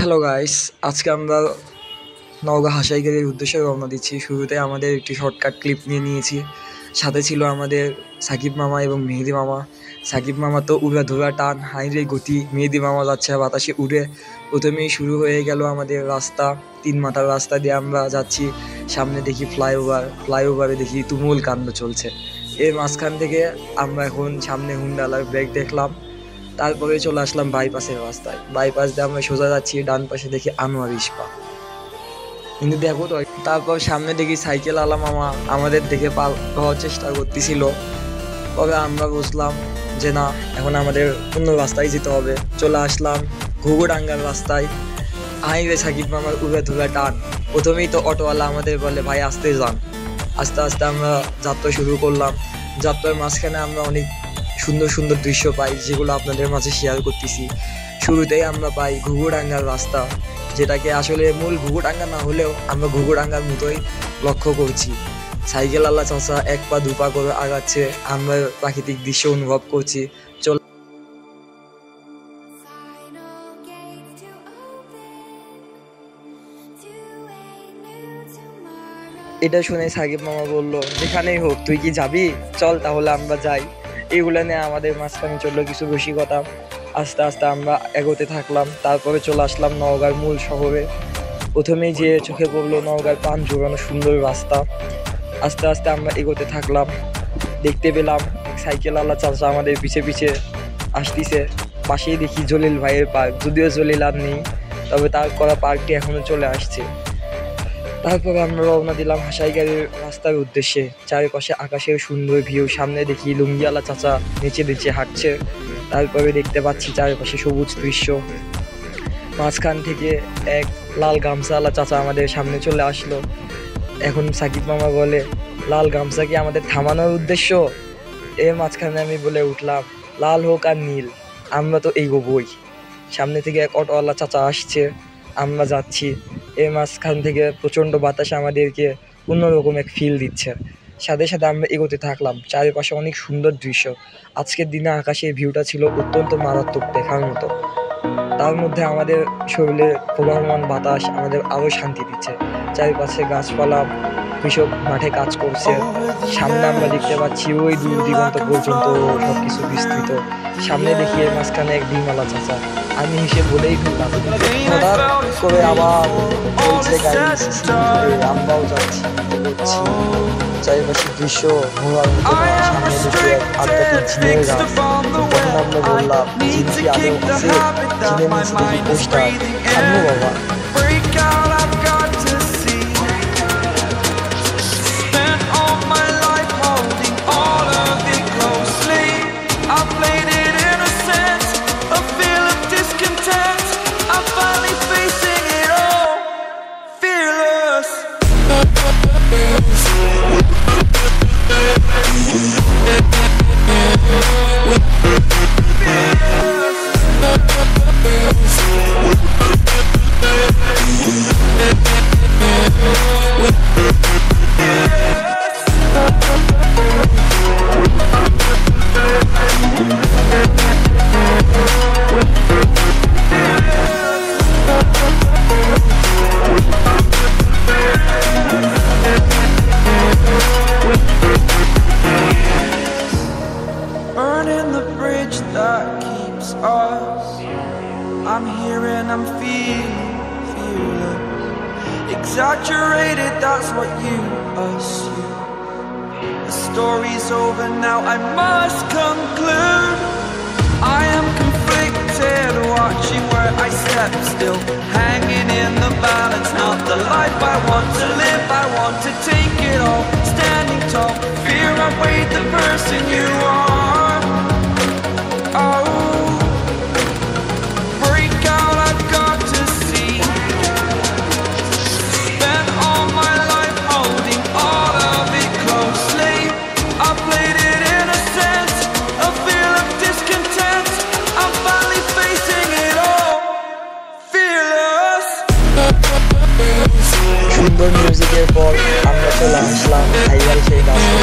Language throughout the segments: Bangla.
হ্যালো গাইস, আজকে আমরা নওগাঁ হাসাইগাড়ির উদ্দেশ্যে রওনা দিচ্ছি। শুরুতে আমাদের একটি শর্টকাট ক্লিপ নিয়ে নিয়েছি। সাথে ছিল আমাদের সাকিব মামা এবং মেহেদি মামা। সাকিব মামা তো উড়াধুরা টান, হাইরে গতি। মেহেদি মামা যাচ্ছে বাতাসে উড়ে। প্রথমেই শুরু হয়ে গেল আমাদের রাস্তা, 3 মাথার রাস্তা দিয়ে আমরা যাচ্ছি। সামনে দেখি ফ্লাইওভারে দেখি তুমুল কাণ্ড চলছে। এর মাঝখান থেকে আমরা এখন সামনে হুন্ডালার ব্রেক দেখলাম। তারপরে চলে আসলাম বাইপাসের রাস্তায়। বাইপাস দিয়ে আমরা সোজা যাচ্ছি, ডান পাশে দেখি আনোয়ার ইস্পা। কিন্তু দেখো তো, তারপর সামনে দেখি সাইকেল আলা মামা আমাদের দেখে পার হওয়ার চেষ্টা করতেছিল। তবে আমরা বুঝলাম যে না, এখন আমাদের অন্য রাস্তায় যেতে হবে। চলে আসলাম ঘুঘুডাঙ্গার রাস্তায়। হাইওয়ে সাকিব মামার উড়ে ধুলে টান। প্রথমেই তো অটোওয়ালা আমাদের বলে, ভাই আস্তে যান। আস্তে আস্তে আমরা যাত্রা শুরু করলাম। যাত্রার মাঝখানে আমরা অনেক সুন্দর সুন্দর দৃশ্য পাই, যেগুলো আপনাদের মাঝে শেয়ার করতেছি। শুরুতেই আমরা পাই ঘুঘুডাঙ্গার রাস্তা, যেটাকে আসলে মূল ঘুঘুডাঙ্গা না হলেও আমরা ঘুঘুডাঙ্গার মতোই লক্ষ্য করছি। সাইকেল আল্লাহ চাচা 1 পা 2 পা করে আগাচ্ছে, আমরা প্রাকৃতিক দৃশ্য অনুভব করছি। এটা শুনে সাকিব মামা বলল, যেখানেই হোক তুই কি যাবি, চল তাহলে আমরা যাই। এগুলো নিয়ে আমাদের মাঝখানে চললো কিছু রসিকতা। আস্তে আস্তে আমরা এগোতে থাকলাম। তারপরে চলে আসলাম নওগাঁর মূল শহরে। প্রথমেই যে চোখে পড়লো নওগাঁর পান জোগানো সুন্দর রাস্তা। আস্তে আস্তে আমরা এগোতে থাকলাম। দেখতে পেলাম সাইকেল আলা চাচা আমাদের পিছে পিছে আসতেছে। পাশেই দেখি জলিল ভাইয়ের পার্ক, যদিও জলিল আর নেই, তবে তার করা পার্কটি এখনো চলে আসছে। তারপরে আমরা রওনা দিলাম হাসাইগাড়ির রাস্তার উদ্দেশ্যে। চারিপাশে আকাশের সুন্দর ভিউ। সামনে দেখি লুঙ্গিওয়ালা চাচা নিচে নিচে হাঁটছে। তারপরে দেখতে পাচ্ছি চারিপাশে সবুজ দৃশ্য। মাঝখান থেকে এক লাল গামছাওয়ালা চাচা আমাদের সামনে চলে আসলো। এখন সাকিব মামা বলে, লাল গামছা কি আমাদের থামানোর উদ্দেশ্য? এর মাঝখানে আমি বলে উঠলাম, লাল হোক আর নীল, আমরা তো এগোবই। সামনে থেকে এক অটোওয়ালা চাচা আসছে, আমরা যাচ্ছি। এর মাঝখান থেকে প্রচণ্ড বাতাস আমাদেরকে অন্যরকম এক ফিল দিচ্ছে। সাথে সাথে আমরা এগোতে থাকলাম। চারিপাশে অনেক সুন্দর দৃশ্য। আজকের দিনে আকাশের ভিউটা ছিল অত্যন্ত মারাত্মক, দেখার মতো। তার মধ্যে আমাদের শরীরে প্রবাহমান বাতাস আমাদের আরও শান্তি দিচ্ছে। চারিপাশে গাছপালা, কৃষক মাঠে কাজ করছে। সামনে আমরা দেখতে পাচ্ছি ওই দূর দিগন্ত পর্যন্ত সব কিছু বিস্তৃত। সামনে দেখি এর মাঝখানে এক ডিমওয়ালা চাচা। আমি হিসেবে বলেই ফেললাম, হঠাৎ করে আবার বলছে গাড়ি আমরাও যাচ্ছি, চারিপাশের দৃশ্য ঘোরার মতো। সামনে দেখি এক আধ্যাত্মিক ঝিনের গাছ। তখন আমরা বললাম, জিন কি আদৌ আছে? জিনের নিচে দেখি পোস্টার, সামনে বাবা। I'm here and I'm feeling exaggerated, that's what you assume. The story's over now, I must conclude. I am conflicted, watching where I step still, hanging in the balance. Not the life I want to live, I want to take it all. Standing tall, fear I weighed the person you are. Oh, সুন্দর মিউজিকের পর আমরা চলে আসলাম হাইওয়াল সেই গাছটা।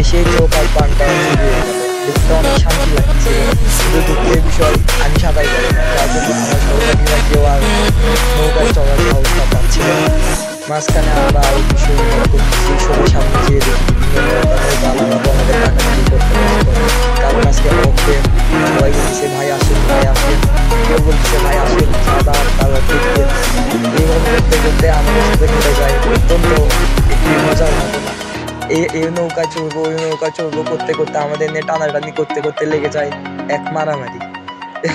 এসেই চোখ আর পানটা জুড়ে গেল। দেখতে অনেক শান্তি লাগছে। শুধু দুঃখের বিষয়, আমি সাঁতার পারি না, যার জন্য আমার সহপাঠীরা কেউ আর মাঝখানে আমরা আরও কিছু উন্নয়ন করতেছি, সবার সামনে যেয়ে দেখি বিভিন্ন ধরনের দালালরা আমাদের টাকাটাকি করতে ব্যস্ত। কারণ আজকে অফে সবাই বলতেছে ভাই আসেন, ভাই আসেন, কেউ বলতেছে ভাই আসেন, সাদা তারা দেখতে। এইভাবে করতে করতে আমাদের সাথে মিলে যায় অত্যন্ত একটি মজার ঘটনা। এই নৌকা চড়বো, ওই নৌকা চড়বো করতে করতে আমাদের নিয়ে টানাটানি করতে করতে লেগে যায় এক মারামারি।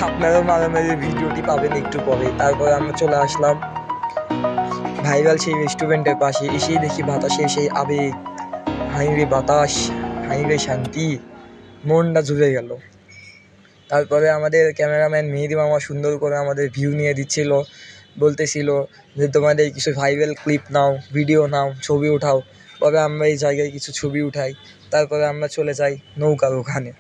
আপনারাও মারামারির ভিডিওটি পাবেন একটু পরে। তারপরে আমরা চলে আসলাম ভাইরাল সেই রেস্টুরেন্টের পাশে। এসেই দেখি বাতাসে সেই আবেগ, হাইরে বাতাস, হাইরে শান্তি, মনটা জুড়ে গেল। তারপরে আমাদের ক্যামেরাম্যান মেহেদি মামা সুন্দর করে আমাদের ভিউ নিয়ে দিচ্ছিল, বলতেছিল যে তোমাদের কিছু ভাইরাল ক্লিপ নাও, ভিডিও নাও, ছবি উঠাও। পরে আমরা এই জায়গায় কিছু ছবি উঠাই, তারপরে আমরা চলে যাই নৌকার ওখানে।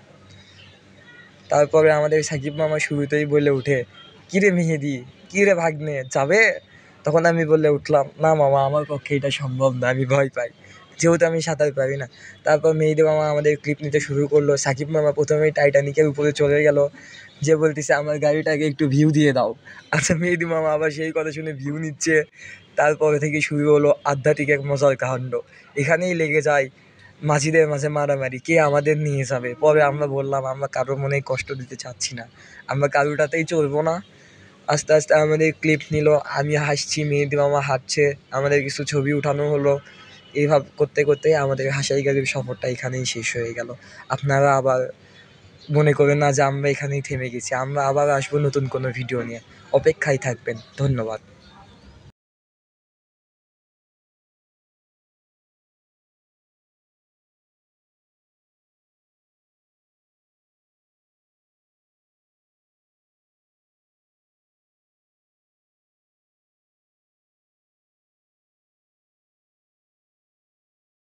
তারপরে আমাদের সাকিব মামা শুরুতেই বলে উঠে, কিরে মেহেদি, কিরে ভাগ্নে, যাবে? তখন আমি বলে উঠলাম, না মামা, আমার পক্ষে এটা সম্ভব না, আমি ভয় পাই, যেহেতু আমি সাঁতার পারি না। তারপর মেহেদি মামা আমাদের ক্লিপ নিতে শুরু করলো। সাকিব মামা প্রথমেই টাইটানিকের উপরে চলে গেল, যে বলতেছে আমার গাড়িটাকে একটু ভিউ দিয়ে দাও। আচ্ছা, মেহেদি মামা আবার সেই কথা শুনে ভিউ নিচ্ছে। তারপরে থেকে শুরু হলো আধ্যাত্মিক এক মজার কাণ্ড। এখানেই লেগে যায় মাঝিদের মাঝে মারামারি, কে আমাদের নিয়ে যাবে। পরে আমরা বললাম আমরা কারোর মনে কষ্ট দিতে চাচ্ছি না, আমরা কারোটাতেই চলবো না। আস্তে আস্তে আমাদের ক্লিপ নিল, আমি হাসছি, মেহেদি মামা হাঁটছে, আমাদের কিছু ছবি উঠানো হলো। এইভাবে করতে করতে আমাদের হাসাই গাড়ির সফরটা এখানেই শেষ হয়ে গেল। আপনারা আবার মনে করেন না যে আমরা এখানেই থেমে গেছি, আমরা আবার আসবো নতুন কোনো ভিডিও নিয়ে, অপেক্ষায় থাকবেন। ধন্যবাদ।